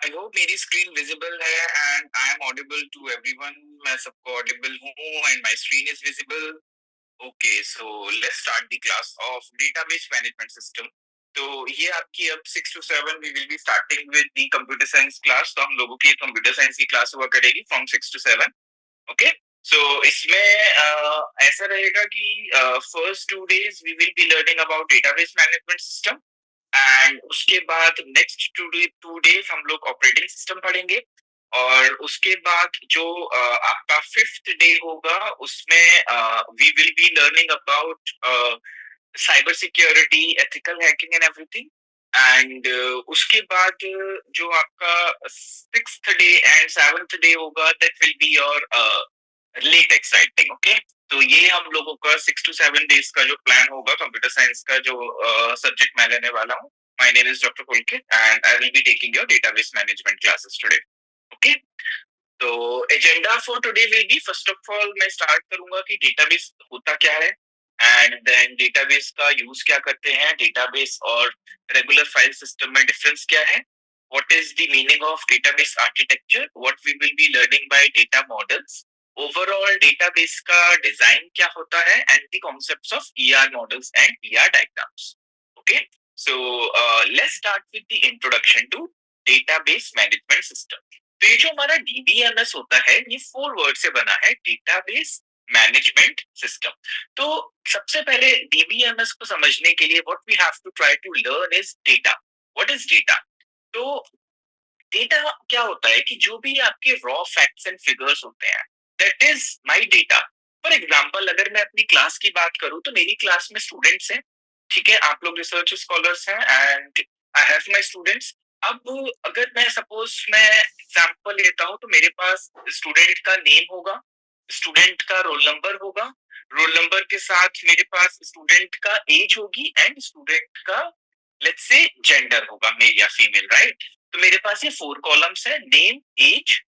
आई hope मेरी screen visible है and I am audible to everyone. मैं सबको ऑडिबल हूँ and my screen is visible. Okay, so let's start the class of database management system. तो ये आपकी अब 6 to 7 we will be starting with the computer science class. तो हम लोगों की कंप्यूटर साइंस की क्लास हुआ करेगी फ्रॉम 6 to 7। ओके, सो इसमें ऐसा रहेगा कि first 2 days we will be learning about database management system and उसके बाद नेक्स्ट 2 days हम लोग ऑपरेटिंग सिस्टम पढ़ेंगे। और उसके बाद जो आपका फिफ्थ डे होगा उसमें we will be learning about cyber security, ethical hacking and everything. And उसके बाद जो आपका sixth day and seventh day होगा that will be your late exciting. Okay, तो ये हम लोगों का 6 to 7 days का जो प्लान होगा कंप्यूटर साइंस का, जो सब्जेक्ट मैं लेने वाला हूँ। My name is doctor Pulkit and I will be taking your database management classes today. Okay, तो agenda for today will be, first of all मैं स्टार्ट करूंगा कि डेटाबेस होता क्या है एंड देन डेटाबेस का यूज क्या करते हैं, डेटाबेस और रेगुलर फाइल सिस्टम में डिफरेंस क्या है, what is the meaning of database architecture, what we will be learning by data models, overall database का डिजाइन क्या होता है and the concepts of ER models and ER diagrams. Okay, so let's start with the introduction to database management system. तो ये जो हमारा DBMS होता है ये 4 वर्ड से बना है, डेटाबेस मैनेजमेंट सिस्टम। तो सबसे पहले डीबीएमएस को समझने के लिए what we have to try to learn is data. What is data? तो डेटा क्या होता है कि जो भी आपके रॉ फैक्ट्स एंड फिगर्स होते हैं, that is my data. For example अगर मैं अपनी क्लास की बात करूं तो मेरी क्लास में स्टूडेंट्स हैं, ठीक है, आप लोग रिसर्च स्कॉलर्स हैं and I have my students. अब अगर मैं सपोज मैं एग्जांपल लेता हूं तो मेरे पास स्टूडेंट का नेम होगा, स्टूडेंट का रोल नंबर होगा, रोल नंबर के साथ मेरे पास स्टूडेंट का एज होगी एंड स्टूडेंट का लेट्स से जेंडर होगा, मेल या फीमेल, राइट। तो मेरे पास ये 4 कॉलम्स है, name, age,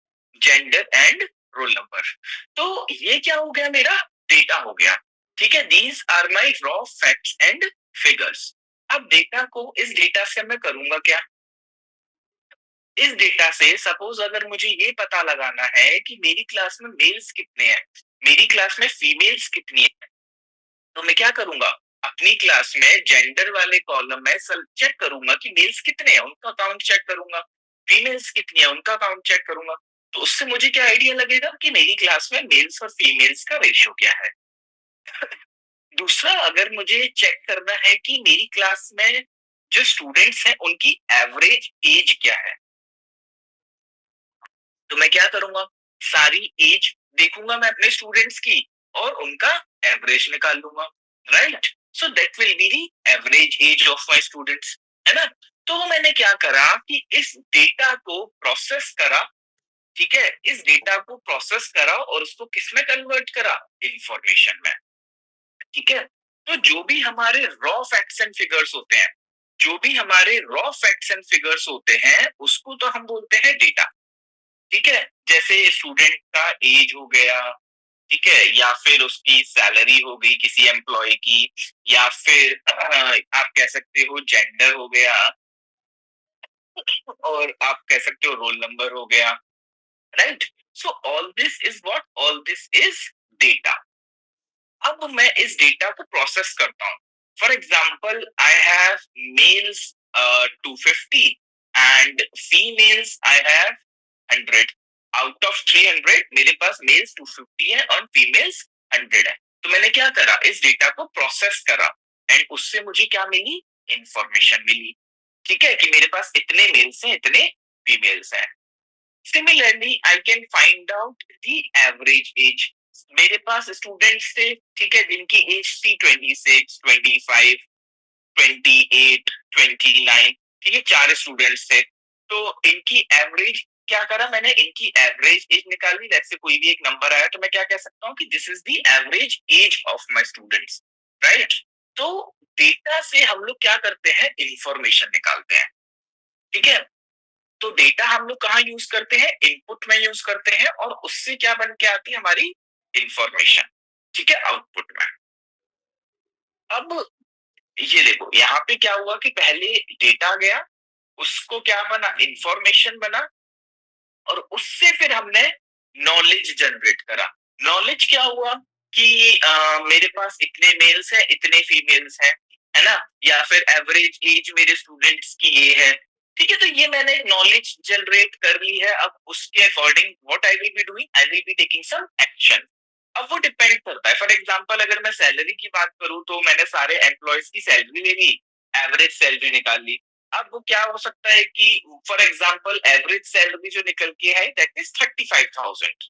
gender and roll number. तो ये क्या हो गया, मेरा डेटा हो गया। ठीक है, these are my raw facts and figures. अब डेटा को, इस डेटा से मैं करूंगा क्या, इस डेटा से सपोज अगर मुझे ये पता लगाना है कि मेरी क्लास में मेल्स कितने हैं, मेरी क्लास में फीमेल्स कितनी है, तो मैं क्या करूंगा, अपनी क्लास में जेंडर वाले कॉलम में चेक करूंगा कि मेल्स कितने हैं, उनका काउंट चेक करूंगा, फीमेल्स कितनी है उनका काउंट चेक करूंगा। तो उससे मुझे क्या आइडिया लगेगा कि मेरी क्लास में मेल्स और फीमेल्स का रेशियो क्या है। दूसरा, अगर मुझे चेक करना है कि मेरी क्लास में जो स्टूडेंट्स हैं उनकी एवरेज एज क्या है, तो मैं क्या करूंगा, सारी एज देखूंगा मैं अपने स्टूडेंट्स की और उनका एवरेज निकाल लूंगा, right. So that will be the average age of my students, है ना। तो मैंने क्या करा कि इस डेटा को प्रोसेस करा, ठीक है, इस डेटा को प्रोसेस करा और उसको किस में कन्वर्ट करा, इंफॉर्मेशन में। ठीक है, तो जो भी हमारे रॉ फैक्ट्स एंड फिगर्स होते हैं, जो भी हमारे रॉ फैक्ट्स एंड फिगर्स होते हैं उसको तो हम बोलते हैं डेटा। ठीक है, जैसे स्टूडेंट का एज हो गया, ठीक है, या फिर उसकी सैलरी हो गई किसी एम्प्लॉय की, या फिर आप कह सकते हो जेंडर हो गया, और आप कह सकते हो रोल नंबर हो गया, right. So all this is what, all this is data. अब मैं इस डेटा को प्रोसेस करता हूँ। For example I have males 250 and females I have 100। Out of 300 मेरे पास मेल्स 250 है और फीमेल्स 100 है। तो मैंने क्या करा, इस डेटा को प्रोसेस करा एंड उससे मुझे क्या मिली, इंफॉर्मेशन मिली। ठीक है, कि मेरे पास इतने मेल्स हैं, इतने फीमेल्स हैं। Similarly I can find out the average age. मेरे पास स्टूडेंट्स थे, ठीक है, जिनकी एज थी 26, 25, 28, 29, ठीक है, 4 स्टूडेंट्स थे। तो इनकी एवरेज क्या करा मैंने, इनकी एवरेज एज निकाली, लेट्स से कोई भी एक नंबर आया तो मैं क्या कह सकता हूँ कि this is the average age of my students, right. तो डेटा से हम लोग क्या करते हैं, इंफॉर्मेशन निकालते हैं। ठीक है, तो डेटा हम लोग कहाँ यूज करते हैं, इनपुट में यूज करते हैं और उससे क्या बन के आती है हमारी इंफॉर्मेशन, ठीक है, आउटपुट में। अब ये देखो यहाँ पे क्या हुआ कि पहले डेटा गया, उसको क्या बना, इंफॉर्मेशन बना, और उससे फिर हमने नॉलेज जनरेट करा। नॉलेज क्या हुआ कि मेरे पास इतने मेल्स हैं, इतने फीमेल्स हैं, है ना, या फिर एवरेज एज मेरे स्टूडेंट्स की ये है। ठीक है, तो ये मैंने नॉलेज जनरेट कर ली है। अब उसके according what I will be doing, I will be taking some action. अब वो डिपेंड करता है। फॉर एग्जांपल अगर मैं सैलरी की बात करूं तो मैंने सारे एम्प्लॉयज की सैलरी ले ली, एवरेज सैलरी निकाल ली। अब वो क्या हो सकता है कि फॉर एग्जांपल एवरेज सैलरी जो निकल के है दैट इज 35,000,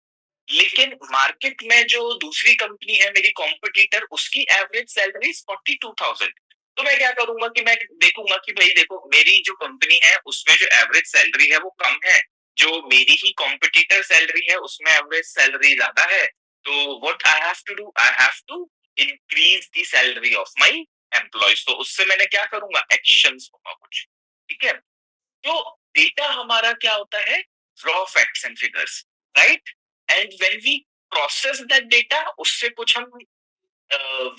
लेकिन मार्केट में जो दूसरी कंपनी है मेरी कॉम्पिटिटर, उसकी एवरेज सैलरी इज 42,000। तो मैं क्या करूंगा कि मैं देखूंगा कि भाई देखो, मेरी जो कंपनी है उसमें जो एवरेज सैलरी है वो कम है, जो मेरी ही कॉम्पिटिटर सैलरी है उसमें एवरेज सैलरी ज्यादा है। तो what I have to do, I have to increase the salary of my employees. तो उससे मैंने क्या करूंगा, एक्शंस होगा कुछ। ठीक है, तो डेटा हमारा क्या होता है, raw facts and figures, right. And when we process that data, उससे कुछ हम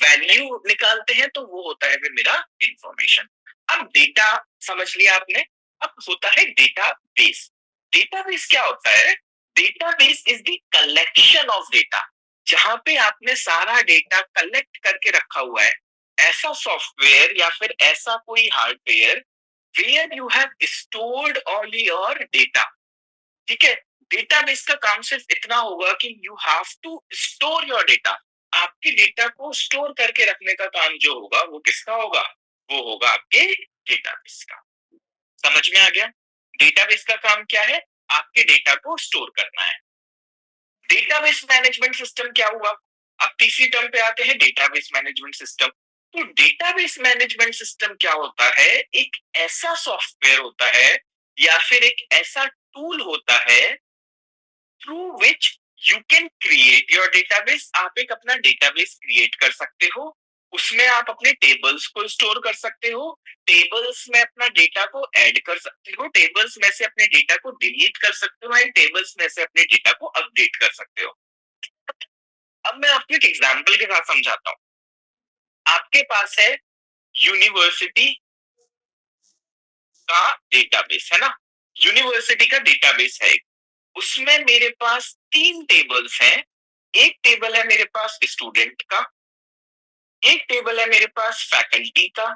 वैल्यू निकालते हैं, तो वो होता है फिर मेरा इंफॉर्मेशन। अब डेटा समझ लिया आपने। अब होता है डेटाबेस। डेटाबेस क्या होता है, database is the collection of data, जहां पे आपने सारा डेटा कलेक्ट करके रखा हुआ है। ऐसा सॉफ्टवेयर या फिर ऐसा कोई hardware where you have stored all your data। ठीक है, डेटाबेस का काम सिर्फ इतना होगा कि you have to store your data. आपके डेटा को स्टोर करके रखने का काम जो होगा वो किसका होगा, वो होगा आपके डेटाबेस का। समझ में आ गया, डेटाबेस का काम क्या है, आपके डेटा को स्टोर करना है। डेटाबेस मैनेजमेंट सिस्टम क्या हुआ, अब तीसरी टर्म पे आते हैं, डेटाबेस मैनेजमेंट सिस्टम। तो डेटाबेस मैनेजमेंट सिस्टम क्या होता है, एक ऐसा सॉफ्टवेयर होता है या फिर एक ऐसा टूल होता है through which you can create your database. आप एक अपना डेटाबेस क्रिएट कर सकते हो, उसमें आप अपने टेबल्स को स्टोर कर सकते हो, टेबल्स में अपना डेटा को ऐड कर सकते हो, टेबल्स में से अपने डेटा को डिलीट कर सकते हो, एंड टेबल्स में से अपने डेटा को अपडेट कर सकते हो। अब मैं आपको एक एग्जांपल के साथ समझाता हूँ। आपके पास है यूनिवर्सिटी का डेटाबेस, है ना, यूनिवर्सिटी का डेटाबेस है, उसमें मेरे पास तीन टेबल्स हैं। एक टेबल है मेरे पास स्टूडेंट का, एक टेबल है मेरे पास फैकल्टी का,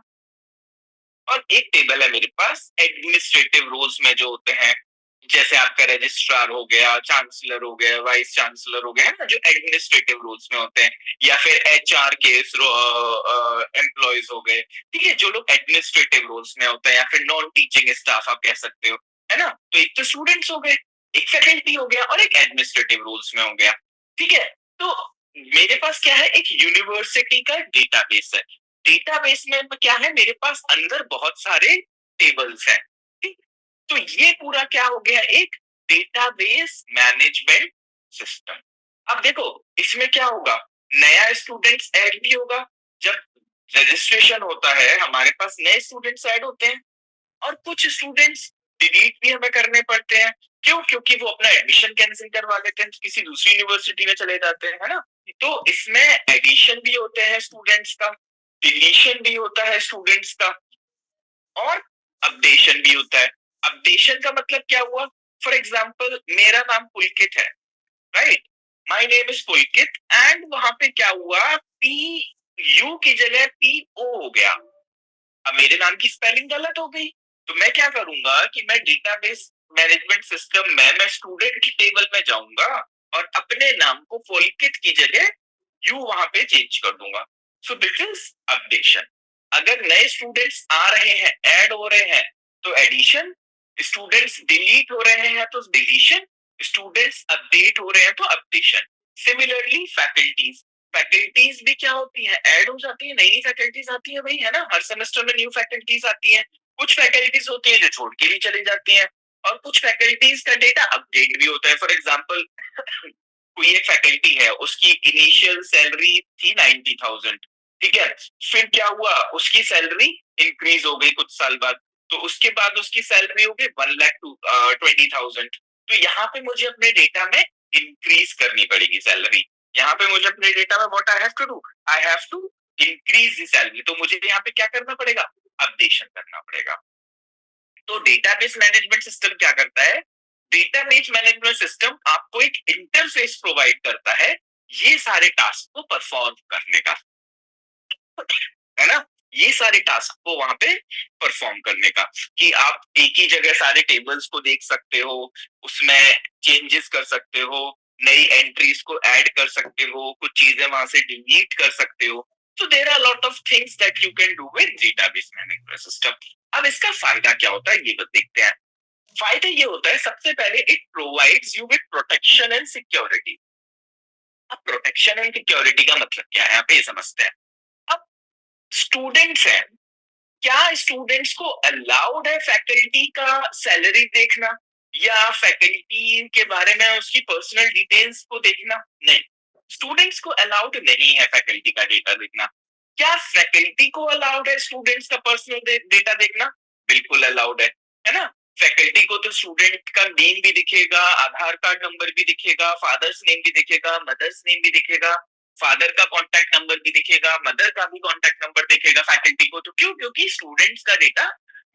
और एक टेबल है मेरे पास एडमिनिस्ट्रेटिव रोल्स में जो होते हैं, जैसे आपका रजिस्ट्रार हो गया, चांसलर हो गया, वाइस चांसलर हो गया, ना जो एडमिनिस्ट्रेटिव रोल्स में होते हैं, या फिर एचआर के एम्प्लॉयज हो गए। ठीक है, जो लोग एडमिनिस्ट्रेटिव रोल्स में होते हैं, या फिर नॉन टीचिंग स्टाफ आप कह सकते हो, है ना। तो एक तो स्टूडेंट्स हो गए, एक फैकल्टी हो गया, और एक एडमिनिस्ट्रेटिव रोल्स में हो गया। ठीक है, तो मेरे पास क्या है, एक यूनिवर्सिटी का डेटाबेस है। डेटाबेस में क्या है, मेरे पास अंदर बहुत सारे टेबल्स हैं। ठीक, तो ये पूरा क्या हो गया, एक डेटाबेस मैनेजमेंट सिस्टम। अब देखो, इसमें क्या होगा, नया स्टूडेंट्स ऐड भी होगा। जब रजिस्ट्रेशन होता है हमारे पास नए स्टूडेंट्स ऐड होते हैं, और कुछ स्टूडेंट्स डिलीट भी हमें करने पड़ते हैं। क्यों, क्योंकि वो अपना एडमिशन कैंसिल करवा लेते हैं, किसी दूसरी यूनिवर्सिटी में चले जाते हैं, है ना। तो इसमें एडिशन भी होते हैं स्टूडेंट्स का, डिलीशन भी होता है स्टूडेंट्स का, और अपडेशन भी होता है। अपडेशन का मतलब क्या हुआ, फॉर एग्जाम्पल मेरा नाम पुलकित है, right, my name is Pulkit, and वहां पे क्या हुआ, पी यू की जगह पी ओ हो गया। अब मेरे नाम की स्पेलिंग गलत हो गई, तो मैं क्या करूंगा कि मैं डेटाबेस मैनेजमेंट सिस्टम में मैं स्टूडेंट की टेबल में जाऊंगा, और अपने नाम को पुलकित की जगह यू वहां पे चेंज कर दूंगा। सो दिस इज अपडेशन। अगर नए स्टूडेंट्स आ रहे हैं, ऐड हो रहे हैं, तो एडिशन, स्टूडेंट्स डिलीट हो रहे हैं तो डिलीशन, स्टूडेंट्स अपडेट हो रहे हैं तो अपडेशन। सिमिलरली फैकल्टीज, फैकल्टीज भी क्या होती है, ऐड हो जाती है, नई नई फैकल्टीज आती है भाई, है ना, हर सेमेस्टर में न्यू फैकल्टीज आती हैं। कुछ फैकल्टीज होती है जो छोड़ के भी चली जाती हैं, और कुछ फैकल्टीज का डेटा अपडेट भी होता है। फॉर एग्जाम्पल कोई एक फैकल्टी है, उसकी इनिशियल सैलरी थी 90,000, ठीक है, फिर क्या हुआ, उसकी सैलरी इंक्रीज हो गई कुछ साल बाद, तो उसके बाद उसकी सैलरी हो गई 1,20,000। तो यहाँ पे मुझे अपने डेटा में इंक्रीज करनी पड़ेगी सैलरी। यहाँ पे मुझे अपने डेटा में what I have to do, I have to increase the salary. तो मुझे यहाँ पे क्या करना पड़ेगा, अपडेशन करना पड़ेगा। तो डेटाबेस मैनेजमेंट सिस्टम क्या करता है? डेटाबेस मैनेजमेंट सिस्टम आपको एक इंटरफेस प्रोवाइड करता है ये सारे टास्क को परफॉर्म करने का, है ना? ये सारे टास्क को वहां पे परफॉर्म करने का, कि आप एक ही जगह सारे टेबल्स को देख सकते हो, उसमें चेंजेस कर सकते हो, नई एंट्रीज को ऐड कर सकते हो, कुछ चीजें वहां से डिलीट कर सकते हो। So there are a lot of things that you can do with database management system. अब इसका फायदा क्या होता है ये तो देखते हैं। फायदा ये होता है, सबसे पहले it provides you with protection and security. अब प्रोटेक्शन एंड सिक्योरिटी का मतलब क्या है, आप ये समझते हैं। अब स्टूडेंट्स हैं, क्या स्टूडेंट्स को अलाउड है फैकल्टी का सैलरी देखना या फैकल्टी के बारे में उसकी पर्सनल डिटेल्स को देखना? नहीं, स्टूडेंट्स को अलाउड नहीं है फैकल्टी का डेटा देखना। क्या फैकल्टी को अलाउड है स्टूडेंट्स का पर्सनल डेटा देखना? बिल्कुल अलाउड है ना? फैकल्टी को तो स्टूडेंट का नेम भी दिखेगा, आधार कार्ड नंबर भी दिखेगा, फादर्स नेम भी दिखेगा, मदर्स नेम भी दिखेगा, फादर का कॉन्टैक्ट नंबर भी दिखेगा, मदर का भी कॉन्टैक्ट नंबर दिखेगा फैकल्टी को। तो क्यों? क्योंकि स्टूडेंट्स का डेटा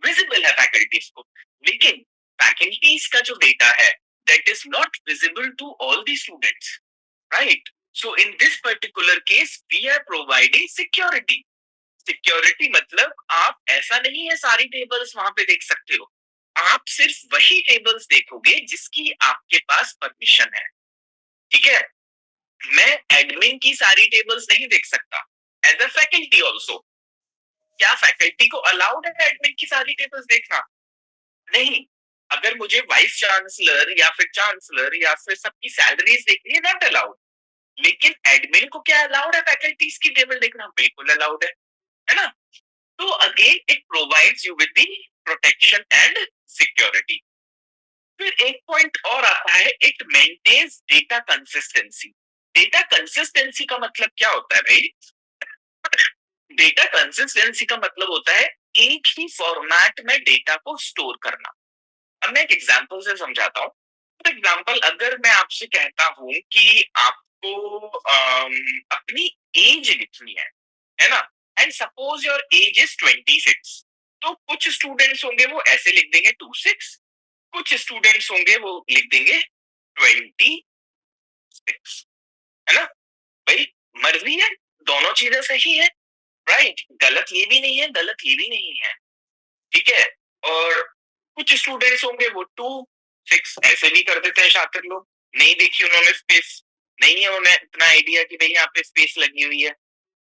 विजिबल है फैकल्टीज को। लेकिन फैकल्टीज का जो डेटा है that is not visible to all the students, right? So in this particular case we are providing security. Security मतलब आप ऐसा नहीं है सारी टेबल्स वहां पे देख सकते हो, आप सिर्फ वही टेबल्स देखोगे जिसकी आपके पास परमिशन है, ठीक है? मैं एडमिन की सारी टेबल्स नहीं देख सकता एज अ फैकल्टी ऑल्सो। क्या फैकल्टी को अलाउड है एडमिन की सारी टेबल्स देखना? नहीं। अगर मुझे वाइस चांसलर या फिर चांसलर या फिर सबकी सैलरीज देखनी है, नॉट अलाउड। लेकिन एडमिन को क्या अलाउड है फैकल्टीज की टेबल देखना? बिल्कुल अलाउड है ना? तो again it provides you with the protection and security. फिर एक पॉइंट और आता है, it maintains data consistency. Data consistency का मतलब क्या होता है भाई? डेटा कंसिस्टेंसी का मतलब होता है एक ही फॉर्मेट में डेटा को स्टोर करना। अब मैं एक एग्जांपल से समझाता हूँ। फॉर एग्जांपल, अगर मैं आपसे कहता हूँ कि आपको अपनी एज लिखनी है ना? And suppose your age is 26, तो कुछ स्टूडेंट्स होंगे वो ऐसे लिख देंगे 26, कुछ स्टूडेंट्स होंगे वो लिख देंगे 26, है ना? भाई मर्जी है, दोनों चीजें सही है, राइट? गलत ये भी नहीं है, गलत ये भी नहीं है, ठीक है? और कुछ स्टूडेंट्स होंगे वो 26 ऐसे भी कर देते हैं शातिर लोग, नहीं देखी उन्होंने स्पेस, नहीं है उन्हें इतना आइडिया कि भाई यहाँ पे स्पेस लगी हुई है।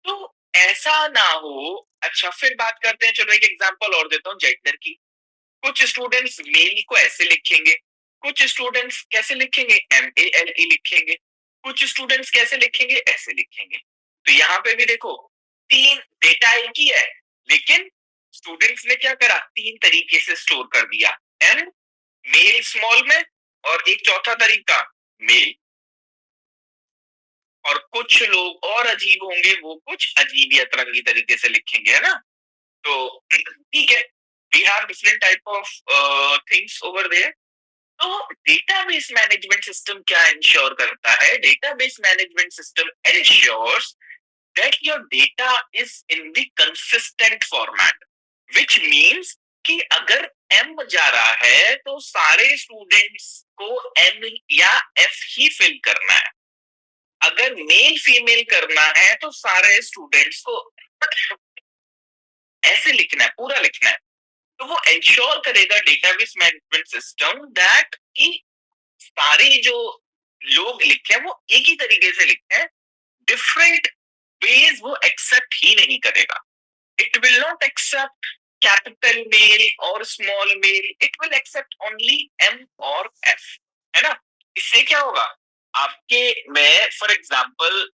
तो ऐसा ना हो। अच्छा, फिर बात करते हैं, चलो एक एग्जांपल और देता हूँ जेंडर की। कुछ स्टूडेंट्स मेल को ऐसे लिखेंगे, कुछ स्टूडेंट्स कैसे लिखेंगे? MALE लिखेंगे, कुछ स्टूडेंट्स कैसे लिखेंगे? ऐसे लिखेंगे। तो यहाँ पे भी देखो, तीन डेटा एक ही है, लेकिन स्टूडेंट्स ने क्या करा? तीन तरीके से स्टोर कर दिया। एम, मेल स्मॉल में, और एक चौथा तरीका मेल। और कुछ लोग और अजीब होंगे, वो कुछ अजीब या अतरंगी तरीके से लिखेंगे, है ना? तो ठीक है, we have different type of things over there. तो डेटाबेस मैनेजमेंट सिस्टम क्या इंश्योर करता है? Database management system ensures that your data is in the consistent format, which means कि अगर एम जा रहा है तो सारे स्टूडेंट्स को एम या एफ ही फिल करना है। अगर मेल फीमेल करना है तो सारे स्टूडेंट्स को ऐसे लिखना है, पूरा लिखना है। तो वो इंश्योर करेगा डेटाबेस मैनेजमेंट सिस्टम दैट कि सारे जो लोग लिखे हैं वो एक ही तरीके से लिखे हैं, डिफरेंट वेज वो एक्सेप्ट ही नहीं करेगा। It will not accept capital male और small male, it will accept only M और एफ, है ना? इससे क्या होगा? आपके, मैं फॉर एग्जाम्पल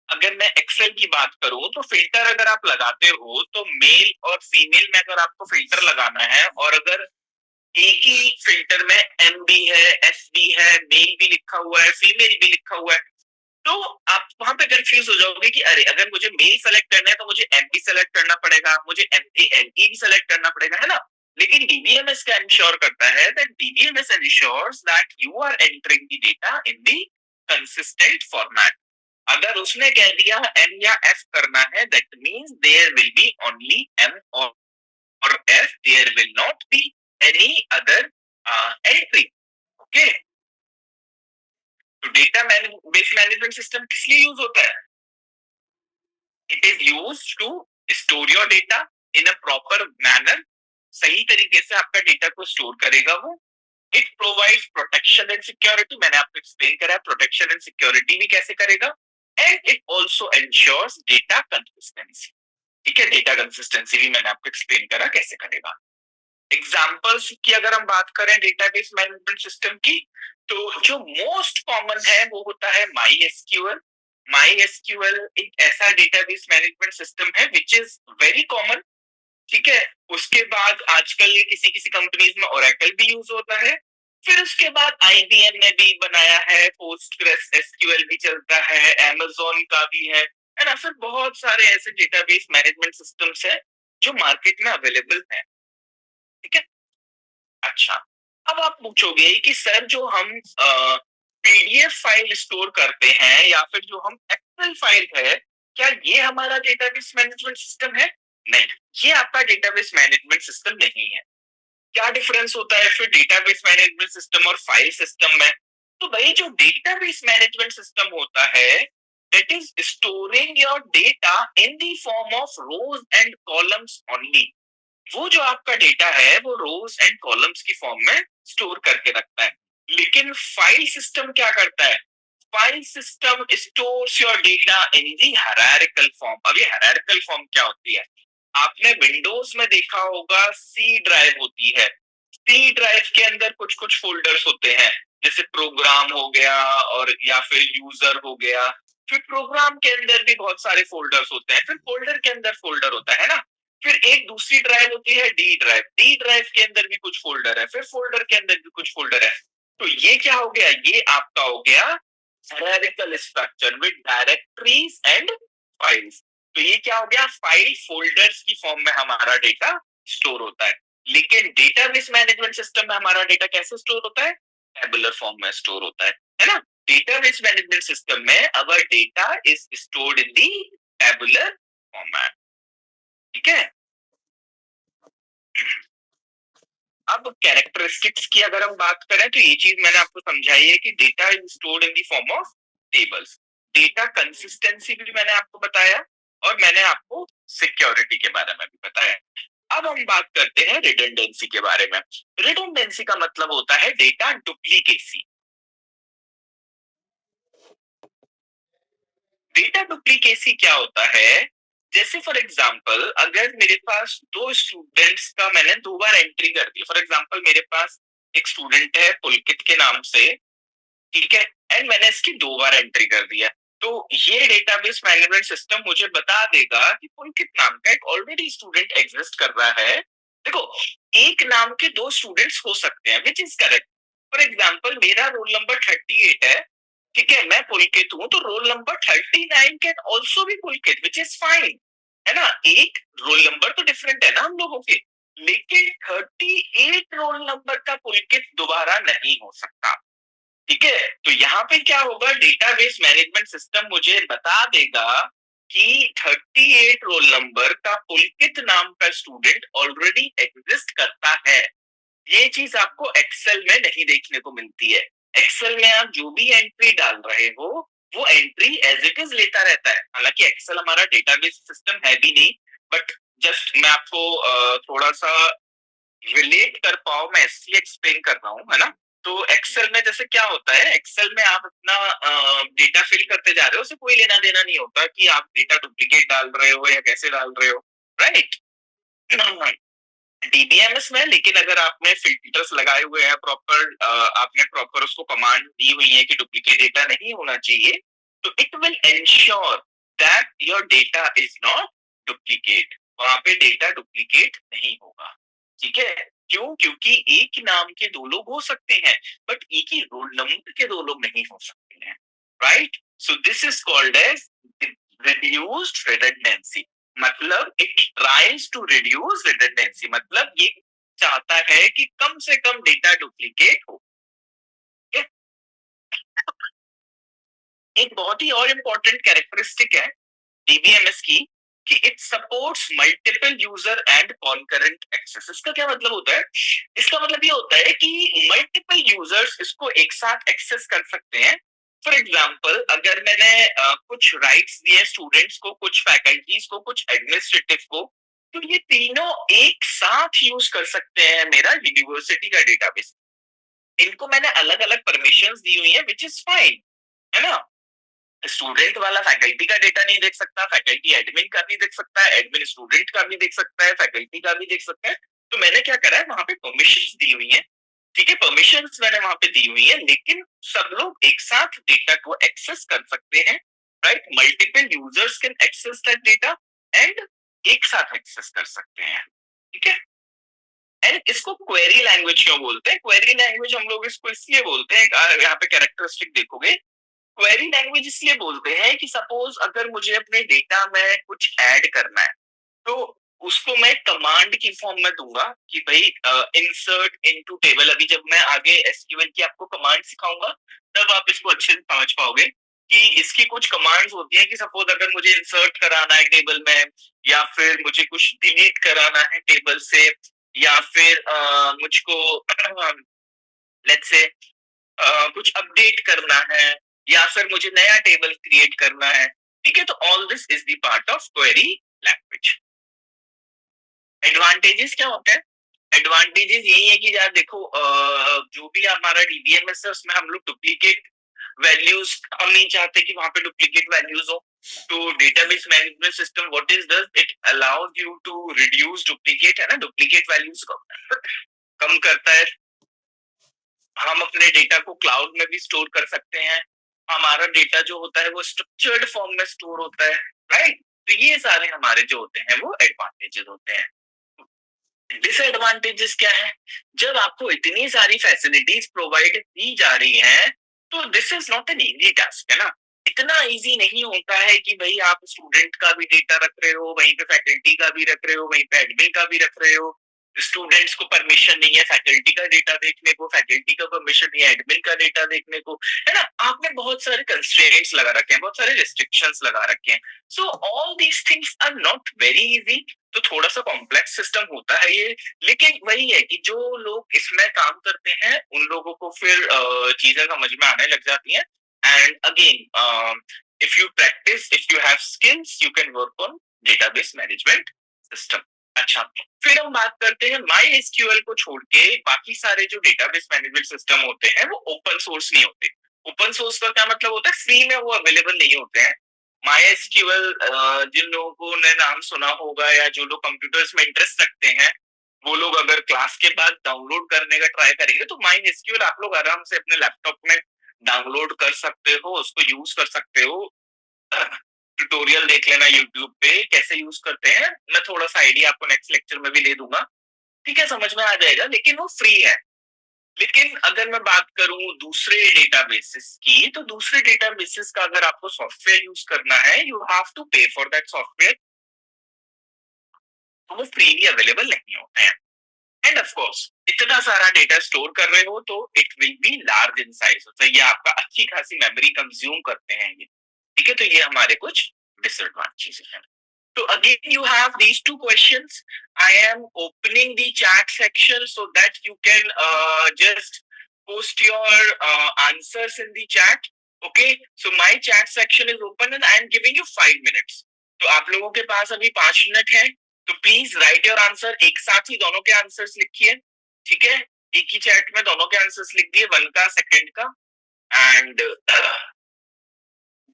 अगर मैं एक्सेल की बात करूं तो फिल्टर अगर आप लगाते हो तो मेल और फीमेल में अगर आपको फिल्टर लगाना है, और अगर एक ही फिल्टर में एम भी है, एस भी है, मेल भी लिखा हुआ है, फीमेल भी लिखा हुआ है, तो आप वहां पे कंफ्यूज हो जाओगे कि अरे अगर मुझे मेल सेलेक्ट करना है तो मुझे एम भी सेलेक्ट करना पड़ेगा, मुझे MALE भी सेलेक्ट करना पड़ेगा, है ना? लेकिन DBMS क्या इंश्योर करता है? That DBMS ensures that you are entering the data in the consistent format. अगर उसने कह दिया एम या एफ करना है, that means there will be only M और F there will not be any other entry. Okay, तो database management system किस लिए यूज होता है? It is use to store your data in a proper manner, सही तरीके से आपका डेटा को स्टोर करेगा वो। It provides protection and security, मैंने आपको एक्सप्लेन करा है प्रोटेक्शन एंड सिक्योरिटी भी कैसे करेगा। And it also ensures data consistency. ठीक है, डेटा कंसिस्टेंसी भी मैंने आपको एक्सप्लेन करा कैसे करेगा। एग्जाम्पल्स की अगर हम बात करें डेटाबेस मैनेजमेंट सिस्टम की, तो जो मोस्ट कॉमन है वो होता है माई एसक्यूएल। माई एसक्यूएल एक ऐसा डेटाबेस मैनेजमेंट सिस्टम है विच इज वेरी कॉमन। ठीक है, उसके बाद आजकल ये किसी किसी कंपनीज में ओरेकल भी यूज होता है। फिर उसके बाद आईबीएम ने भी बनाया है, पोस्टग्रेस एसक्यूएल भी चलता है, अमेज़न का भी है ना। फिर बहुत सारे ऐसे डेटाबेस मैनेजमेंट सिस्टम्स हैं जो मार्केट में अवेलेबल हैं। ठीक है, अच्छा, अब आप पूछोगे कि सर जो हम पीडीएफ फाइल स्टोर करते हैं या फिर जो हम एक्सेल फाइल है, क्या ये हमारा डेटाबेस मैनेजमेंट सिस्टम है? नहीं, ये आपका डेटाबेस मैनेजमेंट सिस्टम नहीं है। क्या डिफरेंस होता है फिर डेटाबेस मैनेजमेंट सिस्टम और फाइल सिस्टम में? तो भाई जो डेटाबेस मैनेजमेंट सिस्टम होता है that is storing your data in the form of rose and columns only. वो जो आपका डेटा है वो रोज एंड कॉलम्स की फॉर्म में स्टोर करके रखता है। लेकिन फाइल सिस्टम क्या करता है? File system stores your data in the hierarchical form. अब ये हायरार्किकल फॉर्म क्या होती है? आपने विंडोज में देखा होगा सी ड्राइव होती है। सी ड्राइव के अंदर कुछ कुछ फोल्डर्स होते हैं, जैसे प्रोग्राम हो गया और या फिर यूजर हो गया। फिर प्रोग्राम के अंदर भी बहुत सारे फोल्डर्स होते हैं, फिर फोल्डर के अंदर फोल्डर होता है ना। फिर एक दूसरी ड्राइव होती है डी ड्राइव। डी ड्राइव के अंदर भी कुछ फोल्डर है, फिर फोल्डर के अंदर भी कुछ फोल्डर है। तो ये क्या हो गया? ये आपका हो गया hierarchical structure with directories and files. तो ये क्या हो गया? फाइल फोल्डर्स की फॉर्म में हमारा डेटा स्टोर होता है। लेकिन डेटाबेस मैनेजमेंट सिस्टम में हमारा डेटा कैसे स्टोर होता है? टेबुलर फॉर्म में स्टोर होता है ना। डेटाबेस मैनेजमेंट सिस्टम में अवर data is stored in the tabular format. ठीक है, अब कैरेक्टरिस्टिक्स की अगर हम बात करें तो ये चीज मैंने आपको समझाई है कि data is stored in the form of tables. Data consistency भी मैंने आपको बताया और मैंने आपको सिक्योरिटी के बारे में भी बताया। अब हम बात करते हैं रिडंडेंसी के बारे में। रिडंडेंसी का मतलब होता है डेटा डुप्लीकेसी। डेटा डुप्लीकेसी क्या होता है? जैसे फॉर एग्जांपल अगर मेरे पास दो स्टूडेंट्स का मैंने दो बार एंट्री कर दी, फॉर एग्जांपल मेरे पास एक स्टूडेंट है पुलकित के नाम से, ठीक है, एंड मैंने इसकी दो बार एंट्री कर दिया, तो ये डेटाबेस मैनेजमेंट सिस्टम मुझे बता देगा कि पुलकित नाम का एक ऑलरेडी स्टूडेंट एग्जिस्ट कर रहा है। देखो, एक नाम के दो स्टूडेंट्स हो सकते हैं which is correct. For example मेरा रोल नंबर 38 है, ठीक है, मैं पुलकित हूं, तो roll number 39 can also be Pulkit which is fine, है ना। एक रोल नंबर तो डिफरेंट है ना हम लोगों के, लेकिन 38 रोल नंबर का पुलकित दोबारा नहीं हो सकता। ठीक है, तो यहाँ पे क्या होगा? डेटाबेस मैनेजमेंट सिस्टम मुझे बता देगा कि 38 रोल नंबर का पुलकित नाम का स्टूडेंट ऑलरेडी एग्जिस्ट करता है। ये चीज आपको एक्सेल में नहीं देखने को मिलती है। एक्सेल में आप जो भी एंट्री डाल रहे हो वो एंट्री एज इट इज लेता रहता है। हालांकि एक्सेल हमारा डेटाबेस सिस्टम है भी नहीं, बट जस्ट मैं आपको थोड़ा सा रिलेट कर पाओ मैं इसलिए एक्सप्लेन कर रहा हूँ, है ना। तो एक्सेल में जैसे क्या होता है, एक्सेल में आप अपना डेटा फिल करते जा रहे हो, उससे कोई लेना देना नहीं होता कि आप डेटा डुप्लीकेट डाल रहे हो या कैसे डाल रहे हो, राइट। डीबीएमएस में लेकिन अगर आपने फिल्टर्स लगाए हुए हैं प्रॉपर, आपने प्रॉपर उसको कमांड दी हुई है कि डुप्लीकेट डेटा नहीं होना चाहिए, तो it will ensure that your data is not duplicate. वहां पे डेटा डुप्लीकेट नहीं होगा। ठीक है, क्यों? क्योंकि एक ही नाम के दो लोग हो सकते हैं बट एक ही रोल नंबर के दो लोग नहीं हो सकते हैं, right. So this is called as reduced redundancy. मतलब it tries to reduce redundancy, मतलब ये चाहता है कि कम से कम डेटा डुप्लीकेट हो। ठीक है? एक बहुत ही और इम्पोर्टेंट कैरेक्टरिस्टिक है डीबीएमएस की, कि it supports multiple user and concurrent access. इसका क्या मतलब होता है? इसका मतलब ये होता है कि मल्टीपल यूजर्स इसको एक साथ एक्सेस कर सकते हैं। फॉर एग्जाम्पल, अगर मैंने कुछ राइट्स दिए स्टूडेंट्स को, कुछ फैकल्टीज को, कुछ एडमिनिस्ट्रेटिव को, तो ये तीनों एक साथ यूज कर सकते हैं मेरा यूनिवर्सिटी का डेटाबेस। इनको मैंने अलग अलग परमिशंस दी हुई है, विच इज फाइन, है ना? स्टूडेंट वाला फैकल्टी का डेटा नहीं देख सकता, फैकल्टी एडमिन का नहीं देख सकता है, एडमिन स्टूडेंट का भी देख सकता है, फैकल्टी का भी देख सकता है। तो मैंने क्या करा है, वहां पे परमिशंस दी हुई है। ठीक है, परमिशंस मैंने वहां पे दी हुई है, लेकिन सब लोग एक साथ डेटा को एक्सेस कर सकते हैं। Right, multiple users can access that data and एक साथ एक्सेस कर सकते हैं। ठीक है, एंड इसको क्वेरी लैंग्वेज क्यों बोलते हैं? क्वेरी लैंग्वेज हम लोग इसको इसलिए बोलते हैं, यहाँ पे कैरेक्टरिस्टिक देखोगे, क्वेरी लैंग्वेज इसलिए बोलते हैं कि सपोज अगर मुझे अपने डेटा में कुछ ऐड करना है, तो उसको मैं कमांड की फॉर्म में दूंगा कि भाई इंसर्ट इनटू टेबल। अभी जब मैं आगे एसक्यूएल की आपको कमांड सिखाऊंगा, तब आप इसको अच्छे से समझ पाओगे कि इसकी कुछ कमांड्स होती हैं कि सपोज अगर मुझे इंसर्ट कराना है टेबल में, या फिर मुझे कुछ डिलीट कराना है टेबल से, या फिर मुझको लेट्स से कुछ अपडेट करना है, या फिर मुझे नया टेबल क्रिएट करना है। ठीक है, तो all this is the part of query language. Advantages क्या होते हैं? एडवांटेजेस यही है कि यार देखो, जो भी हमारा डीबीएमएस है उसमें हम लोग डुप्लीकेट वैल्यूज, हम नहीं चाहते कि वहां पे डुप्लीकेट वैल्यूज हो। तो database management system what is this, it allows you to reduce duplicate, है ना, डुप्लीकेट वैल्यूज को कम करता है। हम अपने डेटा को क्लाउड में भी स्टोर कर सकते हैं। हमारा डेटा जो होता है वो स्ट्रक्चर्ड फॉर्म में स्टोर होता है। राइट, तो ये सारे हमारे जो होते हैं वो एडवांटेजेस होते हैं। डिसएडवांटेजेस क्या है? जब आपको इतनी सारी फैसिलिटीज प्रोवाइड की जा रही हैं, तो this is not an easy task, है ना? इतना इजी नहीं होता है कि भाई आप स्टूडेंट का भी डेटा रख रहे हो, वहीं पे फैकल्टी का भी रख रहे हो, वहीं पे एडमिन का भी रख रहे हो। स्टूडेंट्स को परमिशन नहीं है फैकल्टी का डेटा देखने को, फैकल्टी का परमिशन नहीं है एडमिन का डेटा देखने को, है ना? आपने बहुत सारे कंस्ट्रेंट्स लगा रखे हैं, बहुत सारे रिस्ट्रिक्शंस लगा रखे हैं। So all these things are not very easy. तो थोड़ा सा कॉम्प्लेक्स सिस्टम होता है ये। लेकिन वही है कि जो लोग इसमें काम करते हैं उन लोगों को फिर चीजें समझ में आने लग जाती हैं। And again, if you practice, if you have skills, you can work on database management system. अच्छा, फिर हम बात करते हैं माई एसक्यूएल को छोड़ के बाकी सारे जो डेटाबेस मैनेजमेंट सिस्टम होते हैं वो ओपन सोर्स नहीं होते। ओपन सोर्स का क्या मतलब होता है? फ्री में वो अवेलेबल नहीं होते हैं। MySQL, जिन लोगों ने नाम सुना होगा या जो लोग कंप्यूटर्स में इंटरेस्ट रखते हैं, वो लोग अगर क्लास के बाद डाउनलोड करने का ट्राई करेंगे तो MySQL आप लोग आराम से अपने लैपटॉप में डाउनलोड कर सकते हो, उसको यूज कर सकते हो। ट्यूटोरियल देख लेना यूट्यूब पे कैसे यूज करते हैं, मैं थोड़ा सा आइडिया आपको नेक्स्ट लेक्चर में भी दे दूंगा। ठीक है, समझ में आ जाएगा, लेकिन वो फ्री है। लेकिन अगर मैं बात करूं दूसरे डेटाबेसेस की, तो दूसरे डेटाबेसेस का अगर आपको सॉफ्टवेयर यूज करना है, यू हैव टू पे फॉर दैट सॉफ्टवेयर। तो वो फ्रीली अवेलेबल नहीं होते हैं। एंड ऑफ कोर्स इतना सारा डेटा स्टोर कर रहे हो तो it will be large in size, तो ये आपका अच्छी खासी मेमोरी कंज्यूम करते हैं ये। ठीक है, तो ये हमारे कुछ डिसएडवांटेजेस हैं। So again, you have these two questions. I am opening the chat section so that you can just post your answers in the chat. Okay. So my chat section is open and I am giving you 5 minutes. तो आप लोगों के पास अभी 5 minute है, तो please right your answer. एक साथ ही दोनों के आंसर्स लिखिए। ठीक है, एक ही चैट में दोनों के आंसर्स लिख दिए, 1 का, सेकंड का, and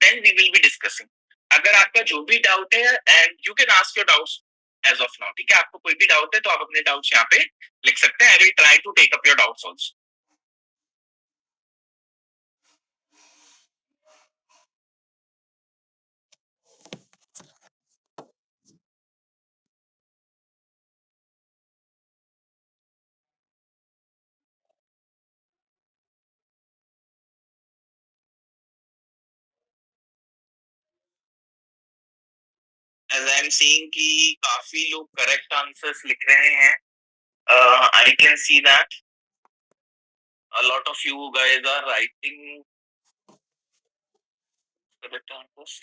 then we will be discussing. अगर आपका जो भी डाउट है, and you can ask your doubts as of now. ठीक है, आपको कोई भी डाउट है तो आप अपने डाउट्स यहाँ पे लिख सकते हैं। I will try to take up your doubts also. As I am seeing कि काफी लोग करेक्ट आंसर्स लिख रहे हैं। I can see that a lot of you guys are writing correct answers.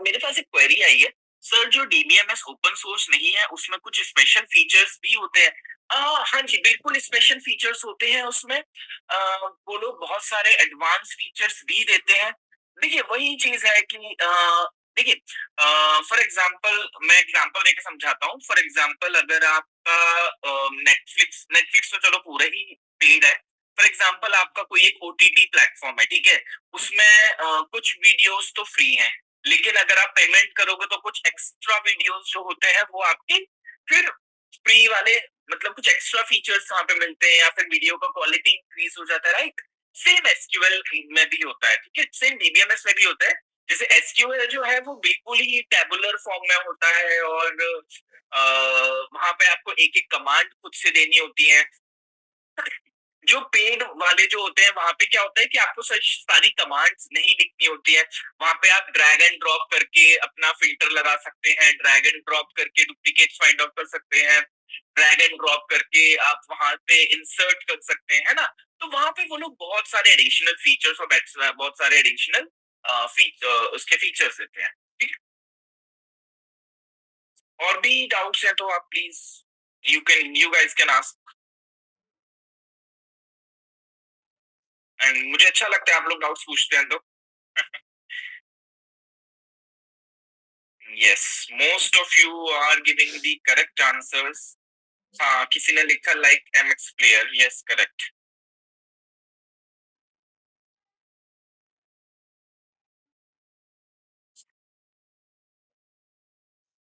मेरे पास एक क्वेरी आई है, सर जो डीबीएमएस ओपन सोर्स नहीं है उसमें कुछ स्पेशल फीचर्स भी होते हैं? हाँ जी, बिल्कुल स्पेशल फीचर्स होते हैं उसमें। वो लोग बहुत सारे एडवांस फीचर्स भी देते हैं। देखिए वही चीज है कि देखिए फॉर एग्जांपल मैं एग्जांपल देके समझाता हूँ। फॉर एग्जांपल अगर आपका नेटफ्लिक्स नेटफ्लिक्स तो चलो पूरा ही पेड है। फॉर एग्जांपल आपका कोई एक ओटीटी प्लेटफॉर्म है, ठीक है? उसमें कुछ वीडियोस तो फ्री हैं, लेकिन अगर आप पेमेंट करोगे तो कुछ एक्स्ट्रा वीडियोस जो होते हैं वो आपके फिर फ्री वाले, मतलब कुछ एक्स्ट्रा फीचर्स वहां पे मिलते हैं, या फिर वीडियो का क्वालिटी इंक्रीज हो जाता है, राइट? सेम एसक्यूएल में भी होता है, ठीक है? सेम डीबीएमएस में भी होता है। जैसे एसक्यूएल जो है वो बिल्कुल ही टेबुलर फॉर्म में होता है, और वहां पे आपको एक एक कमांड खुद से देनी होती है। जो पेड वाले जो होते हैं वहां पे क्या होता है कि आपको सारी कमांड्स नहीं लिखनी होती है। वहां पे आप ड्रैग एंड ड्रॉप करके अपना फिल्टर लगा सकते हैं, ड्रैग एंड ड्रॉप करके डुप्लीकेट्स फाइंड आउट कर सकते हैं, ड्रैग एंड ड्रॉप करके आप वहां पे इंसर्ट कर सकते हैं, है ना? तो वहां पे वो लोग बहुत सारे एडिशनल फीचर्स और बहुत सारे एडिशनल उसके फीचर्स देते हैं, ठीक है? और भी डाउट्स हैं तो आप please you guys can ask. And मुझे अच्छा लगता है आप लोग डाउट्स पूछते हैं तो। Yes, most of you are giving the correct answers. हाँ, किसी ने लिखा like MX player, yes correct.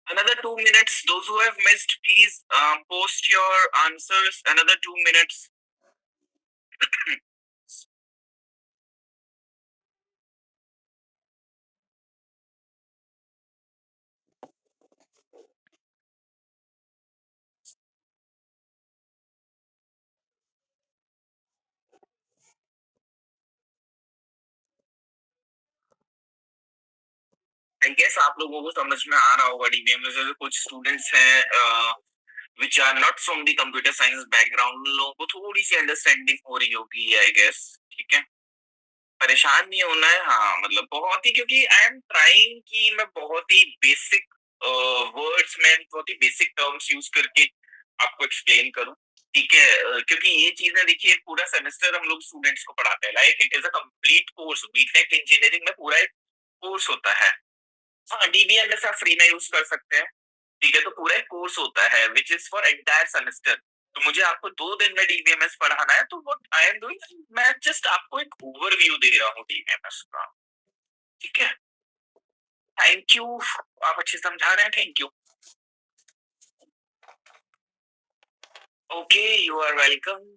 Another 2 minutes. Those who have missed, please post your answers. Another 2 minutes. I guess आप लोगों को समझ में आ रहा होगा डीबीएम में से कुछ स्टूडेंट्स हैं which are not from the computer science background, उन लोगों को थोड़ी सी अंडरस्टैंडिंग हो रही होगी आई गेस, ठीक है? परेशान नहीं होना है, हाँ मतलब बहुत ही, क्योंकि आई एम ट्राइंग कि मैं बहुत ही बेसिक वर्ड्स में बहुत ही बेसिक टर्म्स यूज करके आपको एक्सप्लेन करूं, ठीक है? क्योंकि ये चीजें देखिए पूरा सेमेस्टर हम लोग स्टूडेंट्स को पढ़ाते हैं, like it is a complete course. BTech engineering में पूरा एक कोर्स होता है। हाँ, डीबीएमएस आप फ्री में यूज कर सकते हैं, ठीक है? तो पूरा एक कोर्स होता है which is for entire semester. तो मुझे आपको 2 दिन में डीबीएमएस पढ़ाना है, तो व्हाट आई एम डूइंग, मैं जस्ट आपको एक ओवरव्यू दे रहा हूँ डीबीएमएस का, ठीक है? थैंक यू, आप अच्छे समझा रहे हैं, thank you. Okay, you are welcome.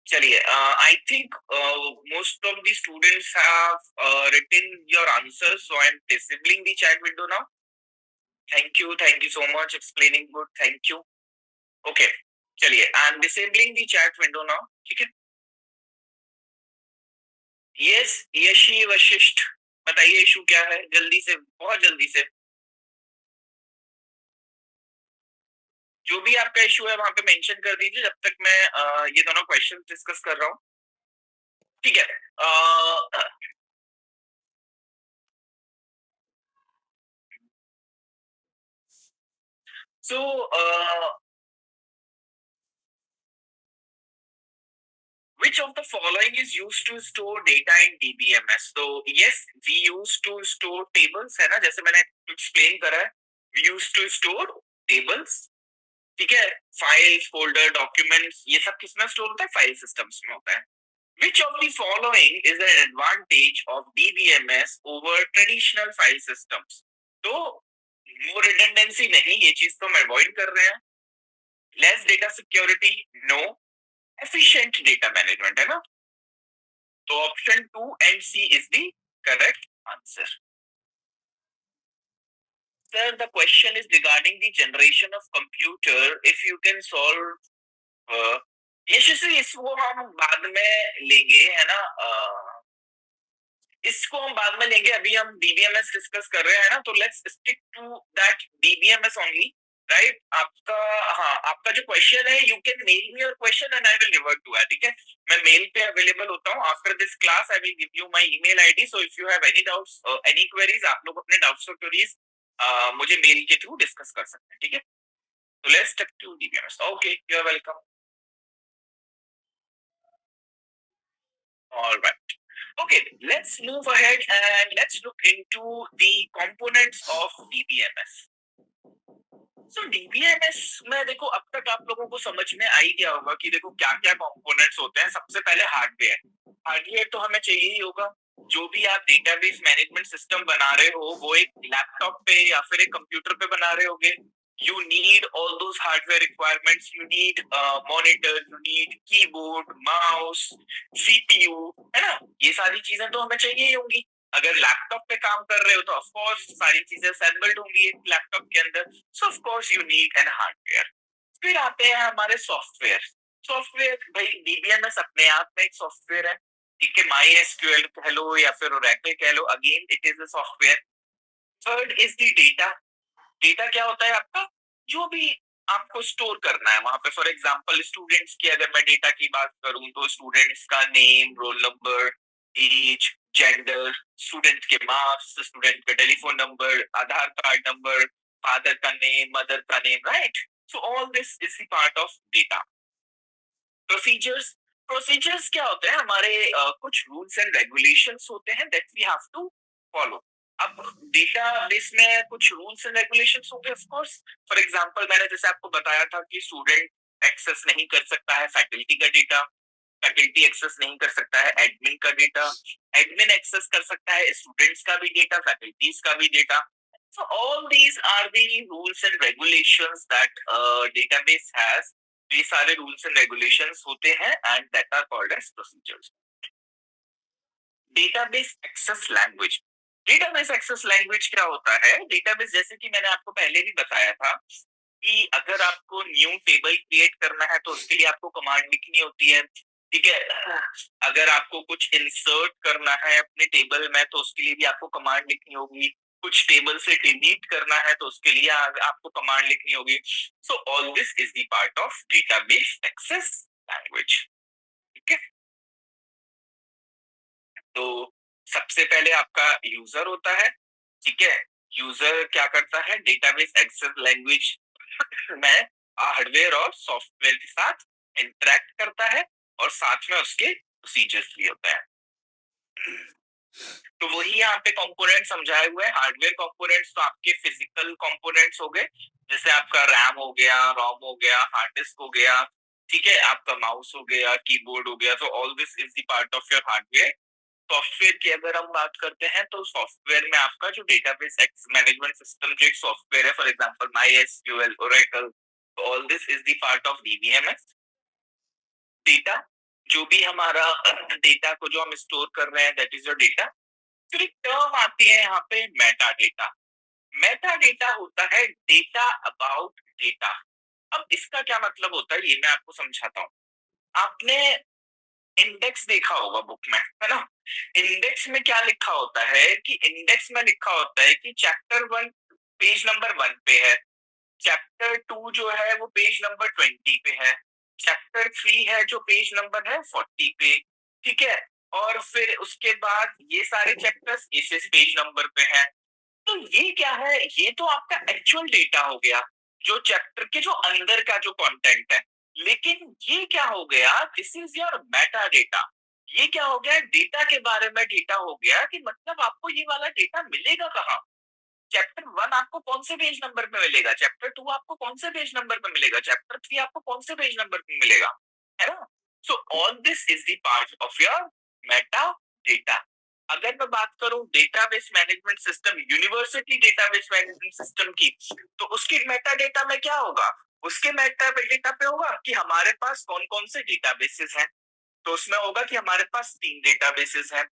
चलिए, I think most of the students have written your answers, so I am disabling the chat window now. Thank you so much, explaining good, thank you. Okay, चलिए, I am disabling the chat window now, ठीक है? Yes, Yeshi Vashishtha, बताइए issue क्या है, जल्दी से, बहुत जल्दी से। जो भी आपका इशू है वहां पे मेंशन कर दीजिए, जब तक मैं ये दोनों क्वेश्चन डिस्कस कर रहा हूँ, ठीक है? सो which of the following is used to store data in DBMS? So yes, we used to store tables, है ना? जैसे मैंने explain करा है, we used to store tables, ठीक है? फाइल्स, फोल्डर, डॉक्यूमेंट्स, ये सब किसमें स्टोर होता है? फाइल सिस्टम्स में होता है। Which of the following is an advantage of DBMS over traditional file systems? तो वो redundancy नहीं, ये चीज तो हम अवॉइड कर रहे हैं। Less data security, no. Efficient data management, है ना? तो option 2 and C is the correct answer. Sir, the question is regarding the generation of computer. If you can solve, यशस्वी, इसको हम बाद में लेंगे, है ना? इसको हम बाद में लेंगे, अभी हम डीबीएमएस डिस्कस कर रहे हैं ना, तो let's stick to that DBMS only. Right? आपका जो क्वेश्चन है, you can mail me your question and I will revert to it, ठीक है? मैं मेल पे अवेलेबल होता हूँ। After this class I will give you my email ID, so if you have any doubts, any queries, आप लोग अपने doubts और क्वेरीज मुझे मेल के थ्रू डिस्कस कर सकते हैं, ठीक है? So let's stick to DBMS. Okay, you're welcome. All right. Okay, let's move ahead and let's look into the components of DBMS. So DBMS में देखो, अब तक आप लोगों को समझ में आ ही गया होगा कि देखो क्या क्या कंपोनेंट्स होते हैं। सबसे पहले हार्डवेयर। हार्डवेयर तो हमें चाहिए ही होगा। जो भी आप डेटाबेस मैनेजमेंट सिस्टम बना रहे हो, वो एक लैपटॉप पे या फिर एक कंप्यूटर पे बना रहे होगे। You need all those hardware requirements. You need monitor, you need keyboard, mouse, CPU, है ना? ये सारी चीजें तो हमें चाहिए ही होंगी। अगर लैपटॉप पे काम कर रहे हो तो ऑफ कोर्स सारी चीजें असेंबल्ड होंगी एक लैपटॉप के अंदर। सो of course you need an hardware. फिर आते हैं हमारे सॉफ्टवेयर। सॉफ्टवेयर भाई, डीबीएमएस अपने आप में एक सॉफ्टवेयर है, ठीक है? माई एसक्यूएल कह लो या फिर ओरेकल कह लो, again it is a software. Third is the data. Data क्या होता है आपका? जो भी आपको स्टोर करना है वहां पे। फॉर एग्जांपल स्टूडेंट्स की अगर मैं डेटा की बात करूं तो स्टूडेंट्स का name, roll number, age, gender, student के मार्क्स, स्टूडेंट का telephone number, Aadhaar card number, father का नेम, मदर का name, right? So all this is the part of data. Procedures. Procedures क्या होते हैं? हमारे कुछ रूल्स एंड रेगुलेशंस होते हैं that we have to follow. अब डेटाबेस में कुछ रूल्स एंड रेगुलेशंस होंगे ऑफ कोर्स। फॉर एग्जांपल मैंने जैसे आपको बताया था कि स्टूडेंट एक्सेस नहीं कर सकता है फैकल्टी का डेटा, फैकल्टी एक्सेस नहीं कर सकता है एडमिन का डेटा, एडमिन एक्सेस कर सकता है स्टूडेंट्स का भी डेटा, फैकल्टीज का भी data. So all these are the rules and regulations that database has. ये सारे रूल्स एंड रेगुलेशंस होते हैं and that are called as procedures. Database access language. Database access language क्या होता है? डेटाबेस, जैसे कि मैंने आपको पहले भी बताया था कि अगर आपको न्यू टेबल क्रिएट करना है तो उसके लिए आपको कमांड लिखनी होती है, ठीक है? अगर आपको कुछ इंसर्ट करना है अपने टेबल में तो उसके लिए भी आपको कमांड लिखनी होगी। कुछ टेबल से डिलीट करना है तो उसके लिए आपको कमांड लिखनी होगी। So all this is the part of database access language, ठीक है? तो सबसे पहले आपका यूजर होता है, ठीक है? यूजर क्या करता है? डेटाबेस एक्सेस लैंग्वेज में हार्डवेयर और सॉफ्टवेयर के साथ इंटरेक्ट करता है और साथ में उसके प्रोसीजर्स भी होते हैं। तो वही यहाँ पे कंपोनेंट समझाए हुए हैं। हार्डवेयर कंपोनेंट्स तो आपके फिजिकल कंपोनेंट्स हो गए, जैसे आपका रैम हो गया, रोम हो गया, हार्ड डिस्क हो गया, ठीक है? आपका माउस हो गया, कीबोर्ड हो गया। तो all this is the part of your hardware. Software की अगर हम बात करते हैं तो सॉफ्टवेयर में आपका जो डेटाबेस मैनेजमेंट सिस्टम जो एक सॉफ्टवेयर है, for example my SQL, Oracle, all this is the part of DBMS. Data, जो भी हमारा डेटा को जो हम स्टोर कर रहे हैं दैट इज योर डेटा। फिर एक टर्म आती है यहाँ पे, मेटा डेटा। मेटा डेटा होता है डेटा अबाउट डेटा। अब इसका क्या मतलब होता है ये मैं आपको समझाता हूँ। आपने इंडेक्स देखा होगा बुक में, है ना? इंडेक्स में क्या लिखा होता है कि इंडेक्स में लिखा होता है कि चैप्टर 1 पेज नंबर 1 पे है, चैप्टर 2 जो है वो पेज नंबर 20 पे है, चैप्टर 3 है जो पेज नंबर है 40 पे, ठीक है? और फिर उसके बाद ये सारे चैप्टर्स इस पेज नंबर पे हैं। तो ये क्या है? ये तो आपका एक्चुअल डेटा हो गया, जो चैप्टर के जो अंदर का जो कंटेंट है। लेकिन ये क्या हो गया? This is your Meta data. ये क्या हो गया? डेटा के बारे में डेटा हो गया कि मतलब आपको ये वाला डेटा मिलेगा कहाँ? चैप्टर 1 आपको कौन से पेज नंबर पे मिलेगा? चैप्टर 2 आपको कौन से पेज नंबर पे मिलेगा? चैप्टर 3 आपको कौन से पेज नंबर पे मिलेगा? है ना? सो all this is the part of your Meta data. अगर मैं बात करूं database management system, university database management system की, तो उसकी मेटा डेटा में क्या होगा? उसके मेटा डेटा पे होगा कि हमारे पास कौन कौन से डेटाबेसेस हैं। तो उसमें होगा कि हमारे पास 3 डेटाबेसेस हैं।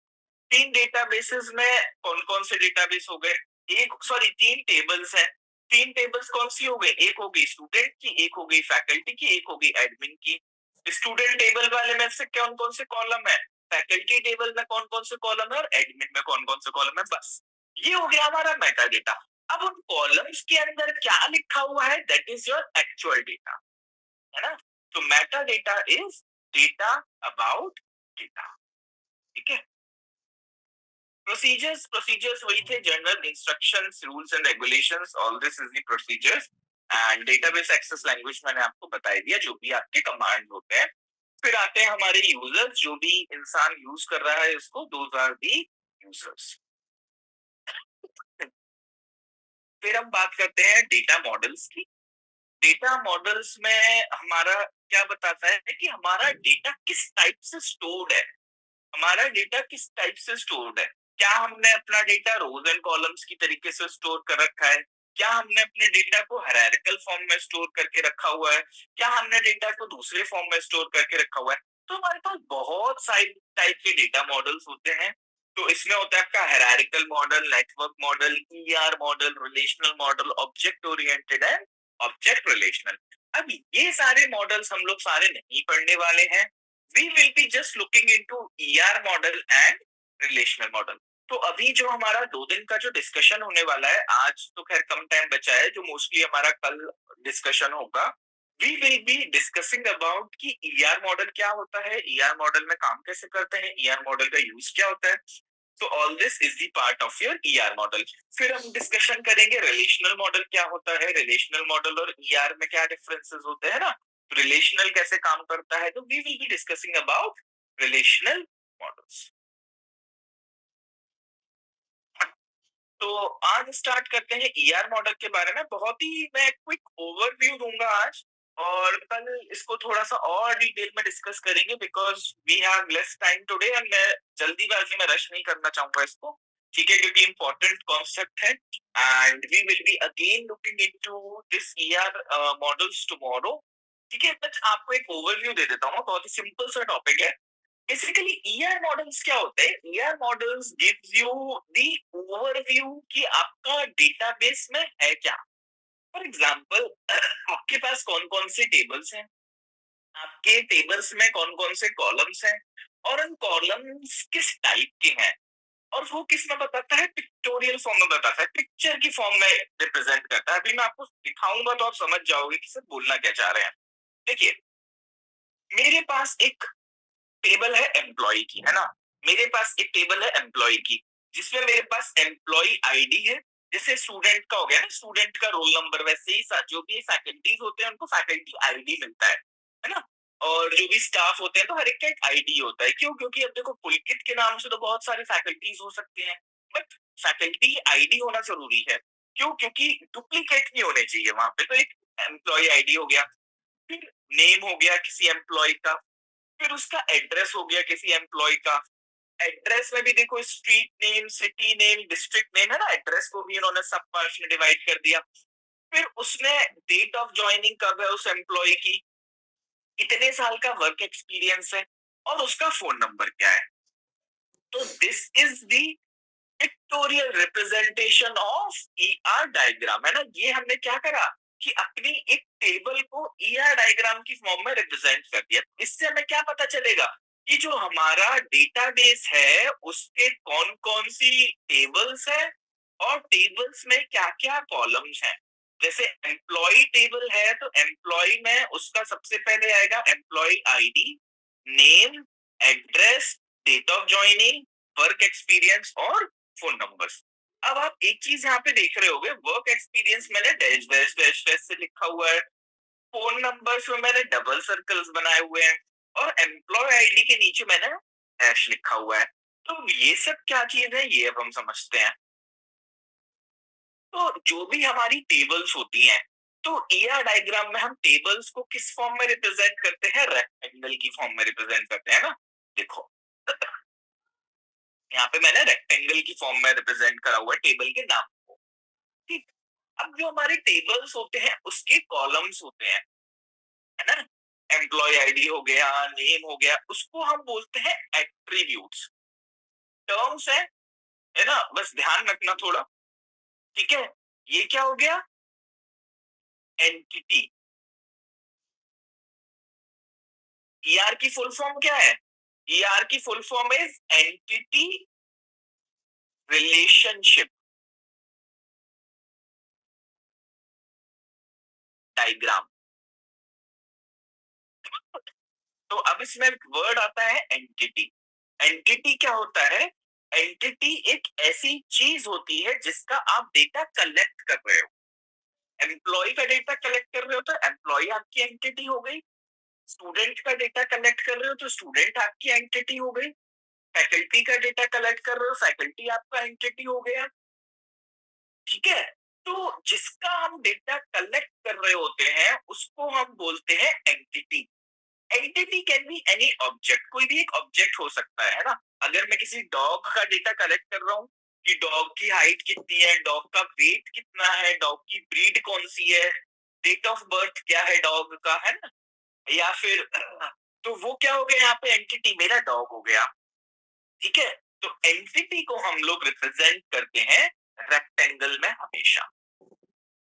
3 डेटाबेसेस में कौन कौन से डेटाबेस हो गए? एक सॉरी 3 टेबल्स हैं। 3 टेबल्स कौन सी हो गई? एक हो गई स्टूडेंट की, एक हो गई फैकल्टी की, एक हो गई एडमिन की। स्टूडेंट टेबल वाले में से कौन कौन से कॉलम है? फैकल्टी टेबल में कौन कौन से कॉलम है और एडमिन में कौन कौन से कॉलम है? बस ये हो गया हमारा मेटा डेटा। अब उन कॉलम्स के अंदर क्या लिखा हुआ है, that is your actual data, है ना? तो meta data is data about data, ठीक है? प्रोसीजर्स वही थे, general instructions, rules and regulations, all this is the procedures. And database access language मैंने आपको बता दिया, जो भी आपके कमांड होते हैं। फिर आते हैं हमारे यूजर्स, जो भी इंसान यूज कर रहा है इसको, दोज आर दी यूजर्स। फिर हम बात करते हैं डेटा मॉडल्स की। डेटा मॉडल्स में हमारा क्या बताता है कि हमारा डेटा किस टाइप से स्टोर्ड है, हमारा डेटा किस टाइप से स्टोर्ड है। क्या हमने अपना डेटा रोज एंड कॉलम्स की तरीके से स्टोर कर रखा है, क्या हमने अपने डेटा को हायरार्किकल फॉर्म में स्टोर करके रखा हुआ है, क्या हमने डेटा को दूसरे फॉर्म में स्टोर करके रखा हुआ है। तो हमारे पास बहुत सारे टाइप के डेटा मॉडल्स होते हैं। तो इसमें होता है आपका hierarchical model, network model, ER model, relational model, object oriented and object relational. अब ये सारे मॉडल्स हम लोग सारे नहीं पढ़ने वाले हैं। We will be just looking into ER model and relational model। तो अभी जो हमारा 2 दिन का जो डिस्कशन होने वाला है, आज तो खैर कम टाइम बचा है, जो मोस्टली हमारा कल डिस्कशन होगा। We will be discussing about कि ER मॉडल क्या होता है, ER मॉडल में काम कैसे करते हैं, ER मॉडल का यूज क्या होता है। तो all this is the part of your ER model. फिर हम डिस्कशन करेंगे रिलेशनल मॉडल क्या होता है, रिलेशनल मॉडल और ईआर में क्या डिफरेंसेस होते हैं ना, रिलेशनल कैसे काम करता है। तो we will be discussing about relational models. तो आज स्टार्ट करते हैं ईआर मॉडल के बारे में। बहुत ही मैं क्विक ओवरव्यू दूंगा आज, और कल इसको थोड़ा सा और डिटेल में डिस्कस करेंगे, because we have less time today and मैं जल्दीबाजी में रश नहीं करना चाहूंगा इसको, ठीक है, क्योंकि इंपॉर्टेंट कॉन्सेप्ट है। And we will be again looking into this ER models tomorrow, ठीक है। बट आपको एक ओवरव्यू दे देता हूँ, बहुत ही सिंपल सा टॉपिक है। बेसिकली ईआर मॉडल्स क्या होते हैं, ER models gives you the overview कि आपका डेटाबेस में है क्या। फॉर एग्जांपल, आपके पास कौन कौन से टेबल्स हैं, आपके टेबल्स में कौन कौन से कॉलम्स हैं, और उन कॉलम्स किस टाइप के हैं, और वो किस में बताता है, पिक्टोरियल फॉर्म में बताता है, पिक्चर की फॉर्म में रिप्रेजेंट करता है। अभी मैं आपको दिखाऊंगा तो आप समझ जाओगे कि सर बोलना क्या चाह रहे हैं। देखिए, मेरे पास एक टेबल है एम्प्लॉय की, है ना, मेरे पास एक टेबल है एम्प्लॉय की, जिसमें मेरे पास एम्प्लॉय आईडी है। जैसे स्टूडेंट का हो गया ना, स्टूडेंट का रोल नंबर, वैसे ही जो भी फैकल्टीज होते हैं उनको फैकल्टी आईडी मिलता है ना। और जो भी स्टाफ होते हैं तो हर एक का एक आईडी होता है। क्यों? क्योंकि अब देखो, पुलकित के नाम से तो बहुत सारे फैकल्टीज हो सकते हैं, बट फैकल्टी आईडी होना जरूरी है। क्यों? क्योंकि डुप्लीकेट नहीं होने चाहिए वहां पे। तो एक एम्प्लॉय आईडी हो गया, फिर नेम हो गया किसी एम्प्लॉय का, फिर उसका एड्रेस हो गया किसी एम्प्लॉय का। एड्रेस में भी देखो, street name, city name, district name, है ना, एड्रेस को भी इन्होंने सब पार्ट्स में डिवाइड कर दिया। फिर उसने डेट ऑफ ज्वाइनिंग कब है उस एम्प्लॉय की, कितने साल का वर्क एक्सपीरियंस है, और उसका फोन नंबर क्या है। तो this is the pictorial representation of ER diagram, है ना। ये हमने क्या करा कि अपनी एक टेबल को ईआर डायग्राम की फॉर्म में रिप्रेजेंट कर दिया। इससे हमें क्या पता चलेगा कि जो हमारा डेटाबेस है उसके कौन कौन सी टेबल्स है, और टेबल्स में क्या क्या कॉलम्स हैं। जैसे एम्प्लॉय टेबल है, तो एम्प्लॉय में उसका सबसे पहले आएगा employee ID, name, address, date of joining, work experience और फोन नंबर्स। अब आप एक चीज यहाँ पे देख रहे होगे, वर्क एक्सपीरियंस मैंने डैश डैश डैश डैश से लिखा हुआ है, फोन नंबर्स में मैंने डबल सर्कल्स बनाए हुए हैं, और एम्प्लॉय आईडी के नीचे मैंने डैश लिखा हुआ है। तो ये सब क्या चीज है, ये अब हम समझते हैं। तो जो भी हमारी टेबल्स होती हैं, तो ईआर डायग्राम में हम टेबल्स को किस फॉर्म में रिप्रेजेंट करते हैं, रेक्टेंगल की फॉर्म में रिप्रेजेंट करते हैं ना। देखो, यहाँ पे मैंने रेक्टेंगल की फॉर्म में रिप्रेजेंट करा हुआ है टेबल के नाम को, ठीक। अब जो हमारे टेबल्स होते हैं उसके कॉलम्स होते हैं, है ना। एम्प्लॉय आईडी हो गया, नेम हो गया, उसको हम बोलते हैं एट्रीब्यूट्स। टर्म्स है ना, बस ध्यान रखना थोड़ा, ठीक है। ये क्या हो गया, एंटिटी। ईआर की फुल फॉर्म क्या है, ईआर की full form is entity relationship. Diagram. तो अब इसमें एक वर्ड आता है एंटिटी। एंटिटी क्या होता है? एंटिटी एक ऐसी चीज होती है जिसका आप डेटा कलेक्ट कर रहे हो। एम्प्लॉय का डेटा कलेक्ट कर रहे हो तो एम्प्लॉय आपकी एंटिटी हो गई। स्टूडेंट का डेटा कलेक्ट कर रहे हो तो स्टूडेंट आपकी एंटिटी हो गई। फैकल्टी का डेटा कलेक्ट कर रहे हो, फैकल्टी आपका एंटिटी हो गया। ठीक है? तो जिसका हम डेटा कलेक्ट कर रहे होते हैं उसको हम बोलते हैं entity. Entity can be any object, कोई भी एक ऑब्जेक्ट हो सकता है ना। अगर मैं किसी डॉग का डेटा कलेक्ट कर रहा हूँ कि डॉग की हाइट कितनी है, डॉग का वेट कितना है, डॉग की ब्रीड कौन सी है, डेट ऑफ बर्थ क्या है डॉग का, है ना? या फिर तो वो क्या हो गया, यहाँ पे एंटिटी मेरा डॉग हो गया। ठीक है? तो एंटिटी को हम लोग रिप्रेजेंट करते हैं रेक्टेंगल में हमेशा।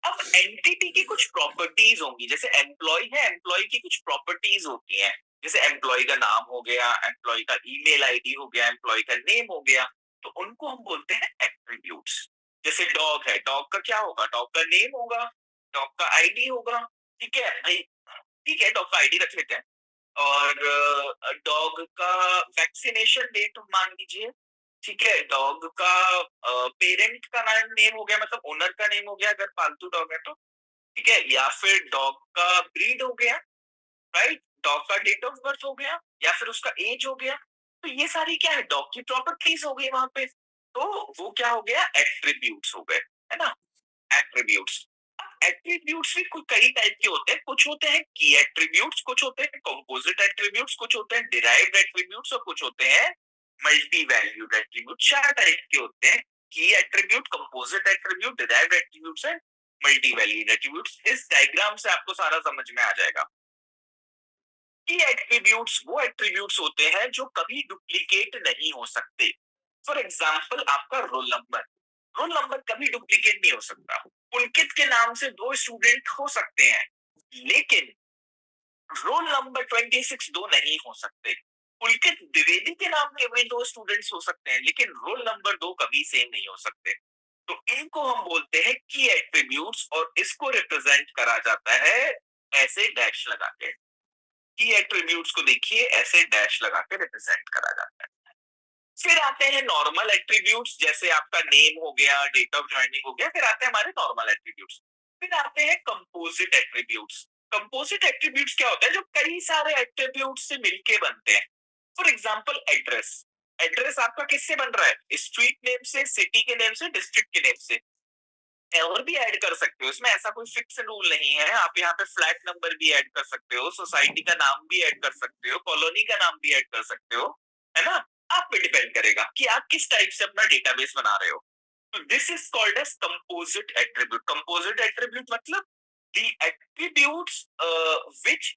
अब एंटिटी की कुछ प्रॉपर्टीज होंगी, जैसे एम्प्लॉय है, एम्प्लॉय की कुछ प्रॉपर्टीज होती हैं। जैसे एम्प्लॉय का नाम हो गया, एम्प्लॉय का ईमेल आईडी हो गया, एम्प्लॉय का नेम हो गया। तो उनको हम बोलते हैं एट्रीब्यूट्स। जैसे डॉग है, डॉग का क्या होगा? डॉग का नेम होगा, डॉग का आईडी होगा। ठीक है भाई? ठीक है, डॉग का आईडी रख लेते हैं। और डॉग का वैक्सीनेशन डेट मान लीजिए। ठीक है, डॉग का पेरेंट का नाम नेम हो गया, मतलब ओनर का नेम हो गया अगर पालतू डॉग है तो। ठीक है, या फिर डॉग का ब्रीड हो गया, राइट? डॉग का डेट ऑफ बर्थ हो गया, या फिर उसका एज हो गया। तो ये सारी क्या है? डॉग की प्रॉपर्टीज हो गई वहां पे। तो वो क्या हो गया? एट्रीब्यूट्स हो गए, है ना? एट्रीब्यूट्स। एट्रीब्यूट्स भी कुछ कई टाइप के होते हैं। कुछ होते हैं की एट्रीब्यूट्स, कुछ होते हैं कंपोजिट एट्रीब्यूट्स, कुछ होते हैं डिराइव्ड एट्रीब्यूट्स, और कुछ होते हैं मल्टी वैल्यूड एट्रीब्यूट। चार टाइप के होते हैं: की attribute, composite attribute, derived attributes and multi valued attributes. इस डायग्राम से आपको सारा समझ में आ जाएगा। की एट्रीब्यूट्स वो एट्रीब्यूट्स होते हैं जो कभी डुप्लीकेट नहीं हो सकते। फॉर एग्जाम्पल, आपका रोल नंबर। रोल नंबर कभी डुप्लीकेट नहीं हो सकता। पुलकित के नाम से दो स्टूडेंट हो सकते हैं, लेकिन रोल नंबर 26 दो नहीं हो सकते। पुलकित द्विवेदी के नाम के भी दो स्टूडेंट्स हो सकते हैं, लेकिन रोल नंबर दो कभी सेम नहीं हो सकते। तो इनको हम बोलते हैं की एट्रीब्यूट्स, और इसको रिप्रेजेंट करा जाता है ऐसे डैश लगा के। की एट्रीब्यूट्स को देखिए, ऐसे डैश लगा के रिप्रेजेंट करा जाता है। फिर आते हैं नॉर्मल एट्रीब्यूट्स, जैसे आपका नेम हो गया, डेट ऑफ ज्वाइनिंग हो गया। फिर आते हैं हमारे नॉर्मल एट्रीब्यूट्स। फिर आते हैं कंपोजिट एट्रीब्यूट्स। कंपोजिट एट्रीब्यूट्स क्या होता है? जो कई सारे एट्रीब्यूट्स से मिलके बनते हैं। For example, address. एड्रेस आपका किससे बन रहा है? स्ट्रीट नेम से, सिटी के नेम से, डिस्ट्रिक्ट के नेम से। और भी ऐड कर सकते हो, इसमें ऐसा कोई फिक्स रूल नहीं है। आप यहाँ पे फ्लैट नंबर भी ऐड कर सकते हो, सोसाइटी का नाम भी ऐड कर सकते हो, कॉलोनी का नाम भी ऐड कर सकते हो, है ना? आप पे डिपेंड करेगा कि आप किस टाइप से अपना डेटाबेस बना रहे हो। तो this is called as composite attribute. Composite attribute मतलब द एट्रीब्यूट्स विच,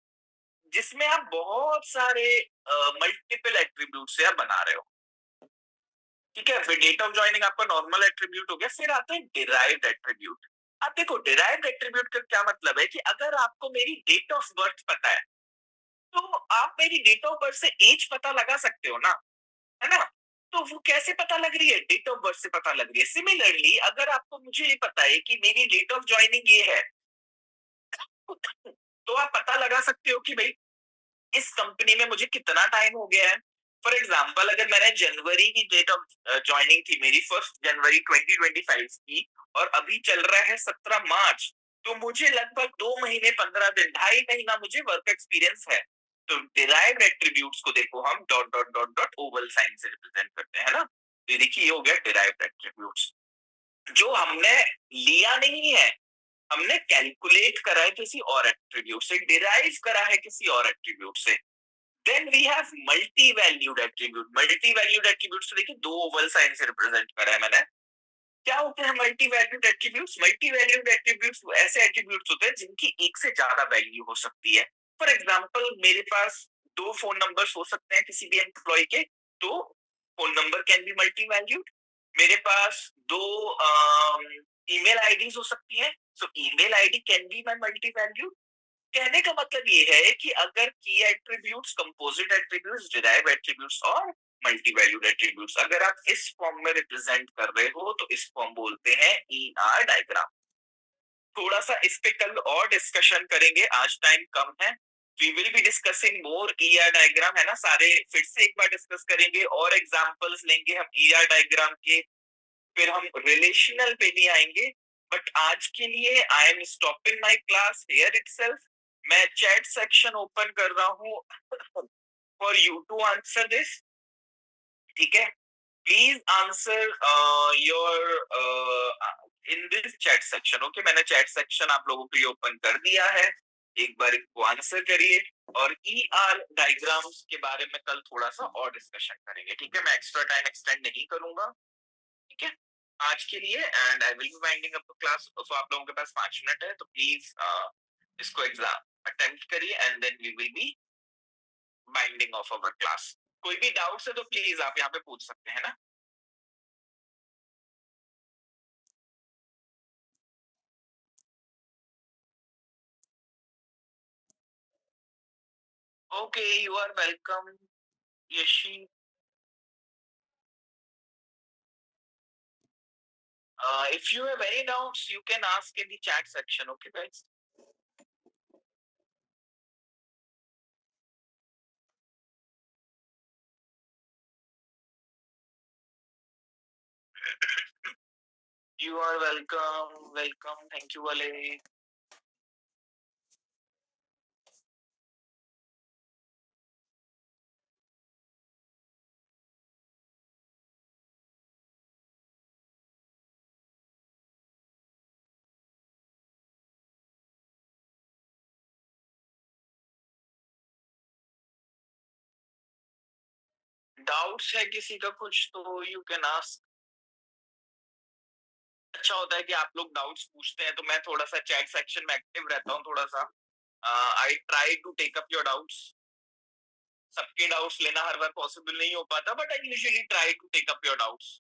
जिसमें आप बहुत सारे मल्टीपल एट्रीब्यूट से आप बना रहे हो। ठीक है, फिर डेट ऑफ ज्वाइनिंग आपका नॉर्मल एट्रीब्यूट हो गया। फिर आता है डिराइव्ड एट्रीब्यूट। अब देखो, डिराइव्ड एट्रीब्यूट का क्या मतलब है कि अगर आपको मेरी डेट ऑफ बर्थ पता है, तो आप मेरी डेट ऑफ बर्थ से एज पता लगा सकते हो ना, है ना? तो वो कैसे पता लग रही है? डेट ऑफ बर्थ से पता लग रही है। सिमिलरली, अगर आपको मुझे ये पता है कि मेरी डेट ऑफ ज्वाइनिंग ये है, तो आप पता लगा सकते हो कि भाई इस कंपनी में मुझे कितना टाइम हो गया है। फॉर एग्जाम्पल, अगर मैंने जनवरी की डेट ऑफ ज्वाइनिंग थी मेरी 1 जनवरी 2025 की, और अभी चल रहा है 17 मार्च, तो मुझे लगभग 2 महीने 15 दिन, 2.5 महीना मुझे वर्क एक्सपीरियंस है। तो डिराइव्ड एट्रीब्यूट्स को देखो, हम dot dot dot dot oval sign से रिप्रेजेंट करते हैं ना। तो ये देखिए, ये हो गया डिराइव्ड एट्रीब्यूट्स, जो हमने लिया नहीं है, हमने कैलकुलेट करा है किसी और एट्रीब्यूट से, डिराइव करा है किसी और एट्रीब्यूट से। Then we have multi valued attribute. Multi valued attributes देखिए, दो ओवल साइन से रिप्रेजेंट करा है मैंने। क्या होते हैं multi valued attributes? Multi valued attributes ऐसे एट्रीब्यूट्स होते हैं जिनकी एक से ज्यादा वैल्यू हो सकती है। फॉर एग्जांपल, मेरे पास दो फोन नंबर्स हो सकते हैं किसी भी एम्प्लॉय के, तो phone number can be multi valued. मेरे पास दो ईमेल आईडीज हो सकती हैं, सो email ID can be my multi valued. कहने का मतलब ये है कि अगर की attributes, composite attributes, derive attributes और मल्टी वैल्यूड एट्रीब्यूट्स अगर आप इस फॉर्म में रिप्रेजेंट कर रहे हो, तो इसको हम बोलते हैं ईआर डायग्राम। थोड़ा सा इस पे कल और डिस्कशन करेंगे, आज टाइम कम है। We will be discussing more ER diagram, है ना, सारे फिर से एक बार डिस्कस करेंगे और एग्जांपल्स लेंगे हम ईआर डायग्राम के, फिर हम रिलेशनल पे भी आएंगे। बट आज के लिए I am stopping my class here itself. मैं चैट सेक्शन ओपन कर रहा हूँ for you to answer this, ठीक है? Please answer your in this chat section. Okay, मैंने चैट सेक्शन आप लोगों के लिए ओपन कर दिया है, एक बार इसको आंसर करिए। और ई आर डायग्राम्स के बारे में कल थोड़ा सा और डिस्कशन करेंगे, ठीक है? मैं एक्स्ट्रा टाइम एक्सटेंड नहीं करूंगा, ठीक है, आज के लिए। And I will B winding up the class. तो आप लोगों के पास 5 मिनट है, तो प्लीज इसको एग्जाम अटेम्प्ट करिए and then we will be binding off our class. कोई भी डाउट्स है तो प्लीज आप यहाँ पे पूछ सकते हैं ना। Okay, you are welcome Yashi. If you have any doubts, you can ask in the chat section. Okay, guys. You are welcome. Welcome. Thank you, Wale. Doubts है किसी का कुछ तो यू कैन आस्क। अच्छा होता है कि आप लोग डाउट्स पूछते हैं तो मैं थोड़ा सा चैट सेक्शन में एक्टिव रहता हूँ थोड़ा सा। I try to take up your doubts. सबके डाउट्स लेना हर बार पॉसिबल नहीं हो पाता, but I usually try to take up your doubts.